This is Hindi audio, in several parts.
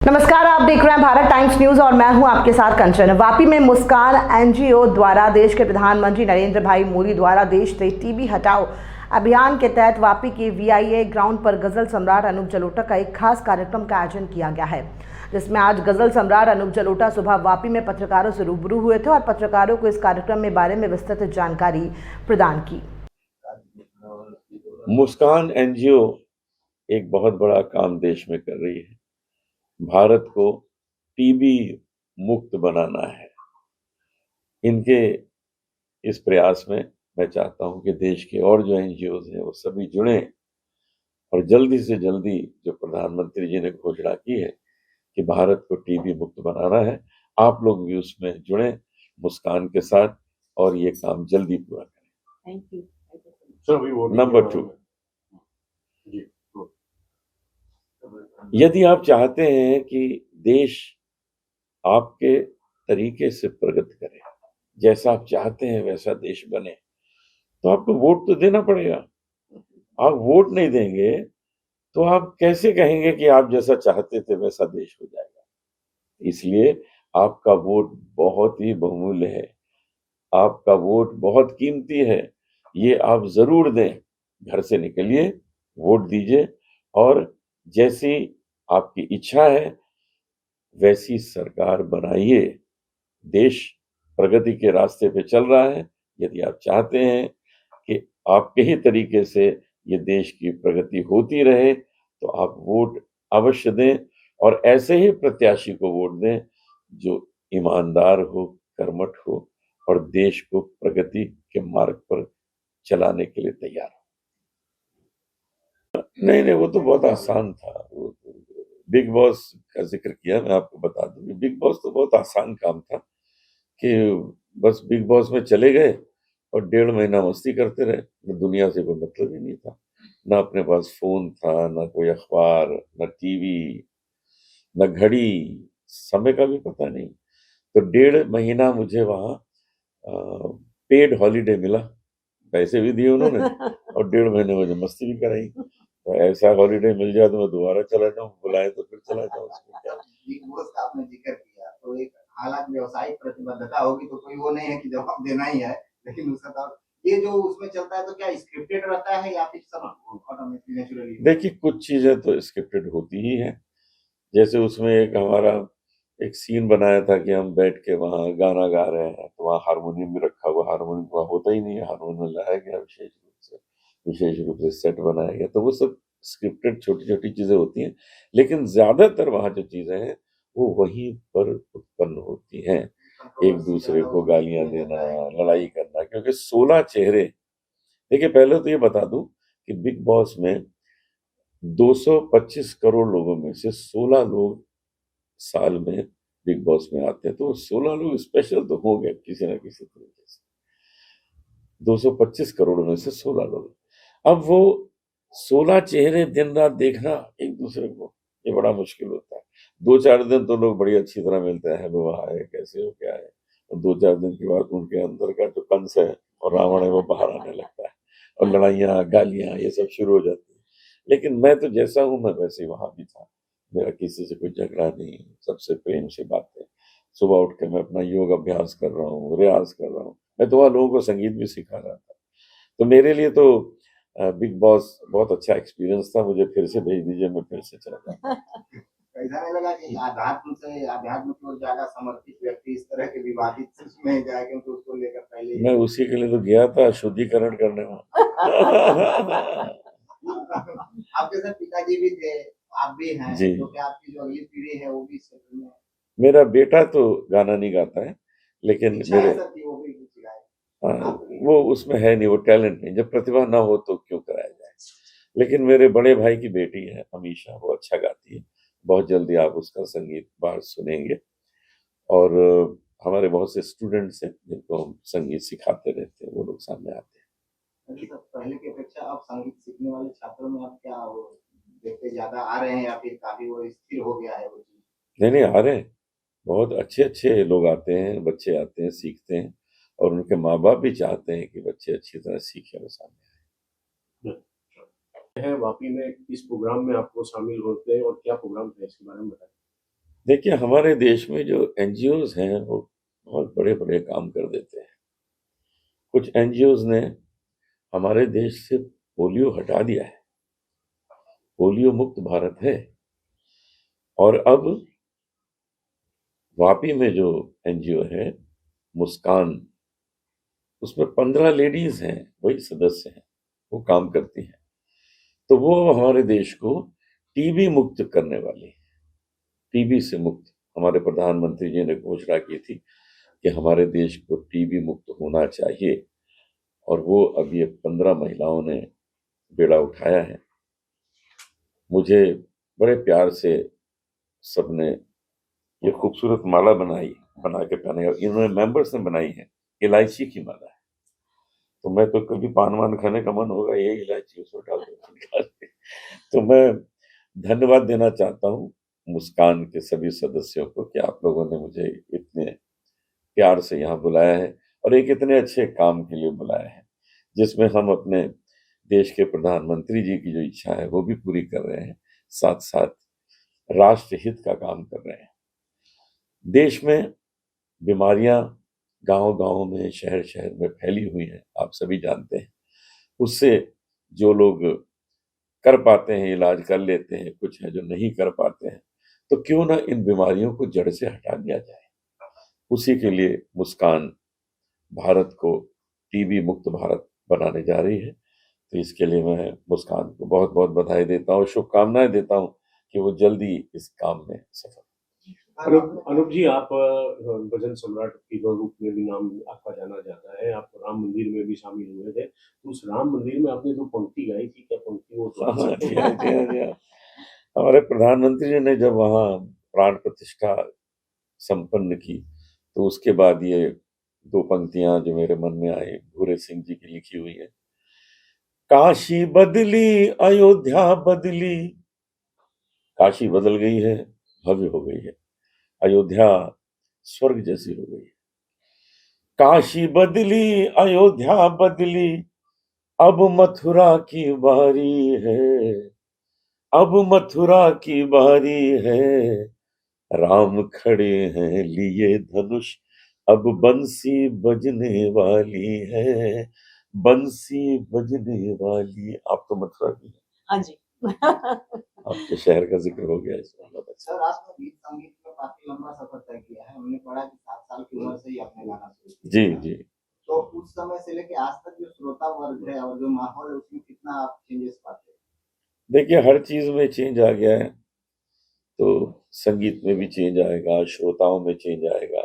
नमस्कार, आप देख रहे हैं भारत टाइम्स न्यूज और मैं हूं आपके साथ कंचन। वापी में मुस्कान एनजीओ द्वारा देश के प्रधानमंत्री नरेंद्र भाई मोदी द्वारा देश से टीबी हटाओ अभियान के तहत वापी के वीआईए ग्राउंड पर गजल सम्राट अनूप जलोटा का एक खास कार्यक्रम का आयोजन किया गया है, जिसमें आज गजल सम्राट अनूप जलोटा सुबह वापी में पत्रकारों से रूबरू हुए थे और पत्रकारों को इस कार्यक्रम के बारे में विस्तृत जानकारी प्रदान की। मुस्कान एनजीओ एक बहुत बड़ा काम देश में कर रही है। भारत को टीबी मुक्त बनाना है। इनके इस प्रयास में मैं चाहता हूं कि देश के और जो एनजीओ हैं वो सभी जुड़े और जल्दी से जल्दी जो प्रधानमंत्री जी ने घोषणा की है कि भारत को टीबी मुक्त बनाना है, आप लोग भी उसमें जुड़े मुस्कान के साथ और ये काम जल्दी पूरा करें। Thank you. नंबर 2, यदि आप चाहते हैं कि देश आपके तरीके से प्रगति करे, जैसा आप चाहते हैं वैसा देश बने, तो आपको वोट तो देना पड़ेगा। आप वोट नहीं देंगे तो आप कैसे कहेंगे कि आप जैसा चाहते थे वैसा देश हो जाएगा। इसलिए आपका वोट बहुत ही बहुमूल्य है, आपका वोट बहुत कीमती है, ये आप जरूर दें। घर से निकलिए, वोट दीजिए और जैसी आपकी इच्छा है वैसी सरकार बनाइए। देश प्रगति के रास्ते पे चल रहा है। यदि आप चाहते हैं कि आपके ही तरीके से ये देश की प्रगति होती रहे तो आप वोट अवश्य दें और ऐसे ही प्रत्याशी को वोट दें जो ईमानदार हो, कर्मठ हो और देश को प्रगति के मार्ग पर चलाने के लिए तैयार हो। नहीं, वो तो बहुत आसान था। बिग बॉस का जिक्र किया, मैं आपको बता दूं कि बिग बॉस तो बहुत आसान काम था कि बस बिग बॉस में चले गए और 1.5 महीना मस्ती करते रहे। दुनिया से कोई मतलब ही नहीं था, ना अपने पास फोन था, ना कोई अखबार, ना टीवी, ना घड़ी, समय का भी पता नहीं। तो 1.5 महीना मुझे वहाँ पेड हॉलीडे मिला, पैसे भी दिए उन्होंने और 1.5 महीने मुझे मस्ती भी कराई। तो ऐसा हॉलीडे मिल जाए तो मैं दोबारा चला जाऊँ, बुलाए तो फिर चला जाऊँ। उसमें क्या। बिग बॉस का आपने जिक्र किया तो एक हालांकि व्यवसायिक प्रतिबद्धता होगी तो कोई वो नहीं है कि जवाब देना ही है, लेकिन उसका तो ये जो उसमें चलता है तो क्या स्क्रिप्टेड रहता है या फिर सब ऑटोमेटिकली नेचुरली? देखिए, कुछ चीजें तो स्क्रिप्टेड होती ही हैं। जैसे उसमें एक हमारा एक सीन बनाया था कि हम बैठ के वहाँ गाना गा रहे हैं, तो वहाँ हारमोनियम भी रखा हुआ, हारमोनियम वहाँ होता ही नहीं है, हारमोनियम लाया गया विशेष रूप से सेट बनाया गया। तो वो सब स्क्रिप्टेड छोटी छोटी चीजें होती हैं, लेकिन ज्यादातर वहाँ जो चीजें हैं वो वहीं पर उत्पन्न होती हैं। एक दूसरे को गालियां देना, लड़ाई करना, क्योंकि 16 चेहरे। देखिए, पहले तो ये बता दूं कि बिग बॉस में 225 करोड़ लोगों में से 16 लोग साल में बिग बॉस में आते हैं, तो 16 लोग स्पेशल तो हो गए किसी ना किसी तरीके से। 225 करोड़ में से 16 लोग। अब वो 16 चेहरे दिन रात देखना एक दूसरे को, ये बड़ा मुश्किल होता है। 2-4 दिन तो लोग बड़ी अच्छी तरह मिलते हैं, वो है, कैसे हो, क्या है, और 2-4 दिन के बाद उनके अंदर का जो कंस है और रावण है वो बाहर आने लगता है और लड़ाइयाँ, गालियां, ये सब शुरू हो जाती है। लेकिन मैं तो जैसा हूं मैं वैसे ही वहां भी था। मेरा किसी से कोई झगड़ा नहीं, सबसे प्रेम से बातें। सुबह उठ के मैं अपना योग अभ्यास कर रहा हूँ, रियाज कर रहा हूँ। मैं तो वहाँ लोगों को संगीत भी सिखा रहा था। तो मेरे लिए तो बिग बॉस बहुत अच्छा एक्सपीरियंस था। मुझे फिर से भेज दीजिए, मैं फिर से चला जाऊँ। ऐसा नहीं लगा कि अध्यात्म की ओर ज्यादा समर्पित व्यक्ति इस तरह के विवादित में जाए, क्योंकि उसको लेकर पहले मैं उसी के लिए तो गया था, शुद्धिकरण करने में। आपके साथ पिताजी भी थे, आप भी हैं, जी। तो क्या आपकी जो अगली पीढ़ी है वो भी इस क्षेत्र में? मेरा बेटा तो गाना नहीं गाता है, लेकिन मेरे वो भी कुछ गाए। वो उसमें है नहीं, वो टैलेंट नहीं। जब प्रतिभा ना हो तो क्यों कराया जाए। लेकिन मेरे बड़े भाई की बेटी है अमीशा, वो अच्छा गाती है। बहुत जल्दी आप उसका संगीत बाहर सुनेंगे। और हमारे बहुत से स्टूडेंट्स हैं जिनको हम संगीत सिखाते रहते हैं, वो लोग सामने आते हैं। पहले की अपेक्षा अब संगीत सीखने वाले छात्रों में आप क्या वो देखते ज्यादा आ रहे हैं या फिर काफी वो स्थिर हो गया है वो चीज? नहीं, आ रहे हैं। बहुत अच्छे अच्छे लोग आते हैं, बच्चे आते हैं, सीखते हैं और उनके माँ बाप भी चाहते हैं कि बच्चे अच्छी तरह सीखें और सामने है। वापी में इस प्रोग्राम में आपको शामिल होते हैं और क्या प्रोग्राम था, इसके बारे में बताएं। देखिए, हमारे देश में जो एनजीओज हैं वो बहुत बड़े बड़े काम कर देते हैं। कुछ एनजीओज ने हमारे देश से पोलियो हटा दिया है, पोलियो मुक्त भारत है। और अब वापी में जो एनजीओ है मुस्कान, उसमें 15 लेडीज हैं, वही सदस्य हैं, वो काम करती हैं। तो वो हमारे देश को टीबी मुक्त करने वाली है, टीबी से मुक्त। हमारे प्रधानमंत्री जी ने घोषणा की थी कि हमारे देश को टीबी मुक्त होना चाहिए, और वो अब ये 15 महिलाओं ने बेड़ा उठाया है। मुझे बड़े प्यार से सबने ये खूबसूरत माला बना के पहने, इन्होंने मेंबर्स ने बनाई है, इलायची की माला है। तो मैं तो कभी पान वान खाने का मन होगा, ये इलायची उसमें डाल के तो मैं धन्यवाद देना चाहता हूँ मुस्कान के सभी सदस्यों को कि आप लोगों ने मुझे इतने प्यार से यहाँ बुलाया है और एक इतने अच्छे काम के लिए बुलाया है, जिसमें हम अपने देश के प्रधानमंत्री जी की जो इच्छा है वो भी पूरी कर रहे हैं, साथ साथ राष्ट्र हित का काम कर रहे हैं। देश में बीमारियां गांव-गांव में, शहर-शहर में फैली हुई हैं, आप सभी जानते हैं। उससे जो लोग कर पाते हैं इलाज कर लेते हैं, कुछ है जो नहीं कर पाते हैं। तो क्यों ना इन बीमारियों को जड़ से हटा दिया जाए। उसी के लिए मुस्कान भारत को टीबी मुक्त भारत बनाने जा रही है। तो इसके लिए मैं मुस्कान को बहुत बहुत बधाई देता हूँ, शुभकामनाएं देता हूँ कि वो जल्दी इस काम में सफल। अनूप जी, आप भजन सम्राट के रूप में भी नाम आपका जाना जाता है। आप राम मंदिर में भी शामिल हुए थे, तो उस राम मंदिर में आपने जो पंक्ति गाई थी, क्या पंक्ति वो हाँ, दोहरा सकते जी हैं? हाँ, जी हाँ, जी हाँ। हमारे प्रधानमंत्री जी ने जब वहाँ प्राण प्रतिष्ठा संपन्न की, तो उसके बाद ये 2 पंक्तियां जो मेरे मन में आई, भूरे सिंह जी की लिखी हुई है। काशी बदली, अयोध्या बदली, काशी बदल गई है, भव्य हो गई है। अयोध्या स्वर्ग जैसी हो गई है। काशी बदली, अयोध्या बदली, अब मथुरा की बारी है, अब मथुरा की बारी है, राम खड़े हैं लिए धनुष, अब बंसी बजने वाली है, बंसी बजने वाली। आप तो मथुरा की हैं, हाँ जी। आपके शहर का जिक्र हो गया इसमें, बहुत अच्छा। सर आपने गीत संगीत में काफी लंबा सफर तय किया है। हमने पढ़ा कि 7 साल की उम्र से ही आपने गाना शुरू जी किया। जी। तो उस समय से लेके आज तक जो श्रोता वर्ग है और जो माहौल है उसमें कितना आप चेंजेस पाते हैं? देखिए, हर चीज में चेंज आ गया है, तो संगीत में भी चेंज आएगा, श्रोताओं में चेंज आएगा।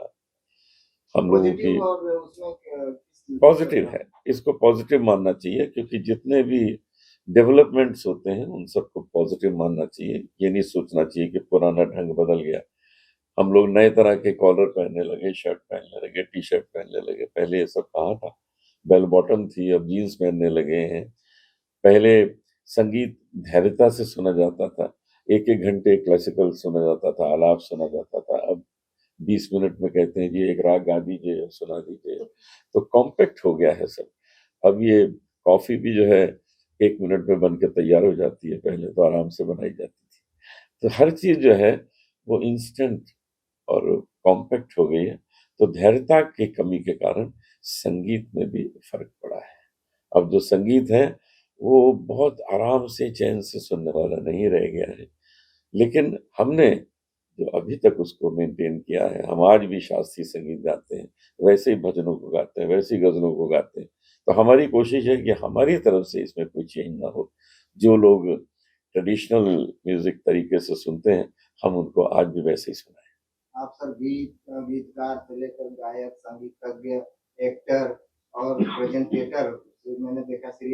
हम लोगों की पॉजिटिव और उसमें किस पॉजिटिव है, इसको पॉजिटिव मानना चाहिए, क्योंकि जितने भी डेवलपमेंट्स होते हैं उन सबको पॉजिटिव मानना चाहिए। ये नहीं सोचना चाहिए कि पुराना ढंग बदल गया। हम लोग नए तरह के कॉलर पहनने लगे, शर्ट पहनने लगे, टी शर्ट पहनने लगे। पहले ये सब कहाँ था, बेल बॉटम थी, अब जीन्स पहनने लगे हैं। पहले संगीत धैर्यता से सुना जाता था, एक एक घंटे क्लासिकल सुना जाता था, आलाप सुना जाता था। अब 20 मिनट में कहते हैं जी एक राग गा दीजिए, सुना दीजिए। तो कॉम्पैक्ट हो गया है सब। अब ये कॉफी भी जो है 1 मिनट में बन के तैयार हो जाती है, पहले तो आराम से बनाई जाती थी। तो हर चीज जो है वो इंस्टेंट और कॉम्पैक्ट हो गई है। तो धैर्यता की कमी के कारण संगीत में भी फर्क पड़ा है। अब जो संगीत है वो बहुत आराम से चैन से सुनने वाला नहीं रह गया है। लेकिन हमने जो अभी तक उसको मेंटेन किया है, हम आज भी शास्त्रीय संगीत गाते हैं, वैसे ही भजनों को गाते हैं, वैसे ही गजलों को गाते हैं। तो हमारी कोशिश है कि हमारी तरफ से इसमें कोई चेंज ना हो। जो लोग ट्रेडिशनल म्यूजिक तरीके से सुनते हैं, हम उनको आज भी वैसे ही सुनाएं। आप सर गीतकार से लेकर गायक, संगीतज्ञ, एक्टर और प्रेजेंटेटर, मैंने देखा सीरियल